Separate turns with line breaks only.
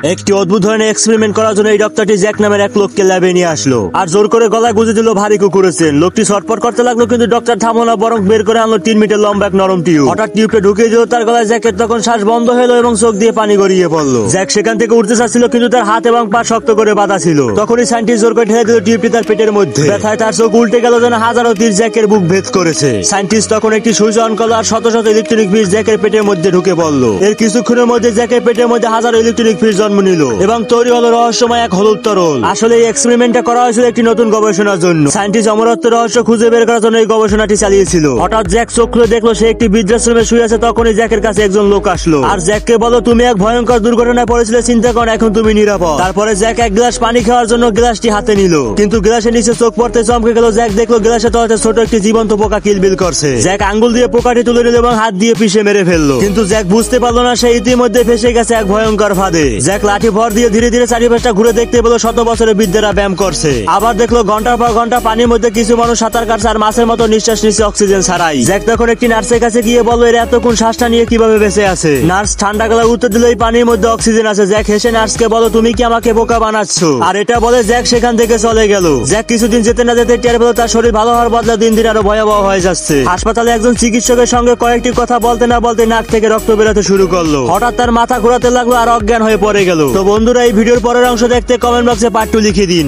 একটি অদ্ভুত ধরনের এক্সপেরিমেন্ট করার জন্য এই ডক্টরটি জ্যাক নামের এক লোককে ল্যাবে নিয়ে আসলো আর জোর করে গলায় গুঁজে দিল ভারী কুকুরেছেন। লোকটি ছটফট করতে লাগলো কিন্তু ডক্টর থামলো না, বরং বের করে আনলো 3 মিটার লম্বা এক নরম টিউব। হঠাৎ টিউবটা ঢুকিয়ে দিল তার গলায়। জ্যাকের তখন শ্বাস বন্ধ হলো এবং চোখ দিয়ে পানি গড়িয়ে পড়লো। জ্যাক সেখান থেকে উঠতে চাচ্ছিল কিন্তু তার হাত এবং পা শক্ত করে বাঁধা ছিল। তখনই সায়েন্টিস্ট জোর করে ঠেলে দিল টিউবটি তার পেটের মধ্যে। ব্যথায় তার চোখ উল্টে গেল যেন হাজারো তীর জ্যাকের বুক ভেদ করেছে। সায়েন্টিস্ট তখন একটি সুইচ অন করলো আর শত শত ইলেকট্রনিক ফিল্ড জ্যাকের পেটের মধ্যে ঢুকে পড়লো। এর কিছুক্ষণের মধ্যে জ্যাকের পেটের মধ্যে হাজারো ইলেকট্রনিক ফিল্ড জন্ম নিল এবং তৈরি হলো রহস্যময় এক হলুদ তরল। আসলে এই এক্সপেরিমেন্টটা করা হয়েছিল একটি নতুন গবেষণার জন্য। সায়েন্টিস্ট অমরত্বের রহস্য খুঁজে বের করার জন্য এই গবেষণাটি চালিয়েছিল। হঠাৎ জ্যাক চোখ খুলে দেখলো সে একটি বৃদ্ধাশ্রমে শুয়ে আছে। তখনই জ্যাকের কাছে একজন লোক আসলো আর জ্যাককে বলো, তুমি এক ভয়ঙ্কর দুর্ঘটনায় পড়েছিলে, চিন্তা করো এখন তুমি নিরাপদ। তারপরে জ্যাক এক গ্লাস পানি খাওয়ার জন্য গ্লাসটি হাতে নিল, কিন্তু গ্লাসের নিচে চোখ পড়তে চমকে গেল। জ্যাক দেখলো গ্লাসের তলাতে ছোট একটি জীবন্ত পোকা কিলবিল করছে। জ্যাক আঙ্গুল দিয়ে পোকাটি তুলে নিল এবং হাত দিয়ে পিষে মেরে ফেললো, কিন্তু জ্যাক বুঝতে পারলো না সে ইতিমধ্যে ফেসে গেছে এক ভয়ঙ্কর ফাঁদে। জ্যাক লাঠি ভর দিয়ে ধীরে ধীরে চারিপাশটা ঘুরে দেখতে পেলো শত বছরের বৃদ্ধেরা ব্যায়াম করছে। আবার দেখলো ঘন্টার পর ঘন্টা পানির মধ্যে কিছু মানুষ সাঁতার কাটছে আর মাছের মতো নিঃশ্বাস নিচ্ছে অক্সিজেন ছাড়াই। জ্যাক তখন একটি নার্সের কাছে গিয়ে বলল, এর এতক্ষণ শ্বাসটা নিয়ে কিভাবে বেঁচে আছে? নার্স ঠান্ডা গলায় উত্তর দিল, এই পানির মধ্যে অক্সিজেন আছে। জ্যাক হেসে নার্সকে বলো, তুমি কি আমাকে বোকা বানাচ্ছ? আর এটা বলে জ্যাক সেখান থেকে চলে গেল। জ্যাক কিছুদিন যেতে না যেতে টের পেল তার শরীর ভালো হওয়ার বদলে দিন দিন আরো ভয়াবহ হয়ে যাচ্ছে। হাসপাতালে একজন চিকিৎসকের সঙ্গে কয়েকটি কথা বলতে না বলতে নাক থেকে রক্ত বেরোতে শুরু করলো। হঠাৎ তার মাথা ঘোরাতে লাগলো আর অজ্ঞান হয়ে পড়ে গেল। তো বন্ধুরা, এই ভিডিওর পরের অংশ দেখতে কমেন্ট বক্সে পার্ট 2 লিখে দিন।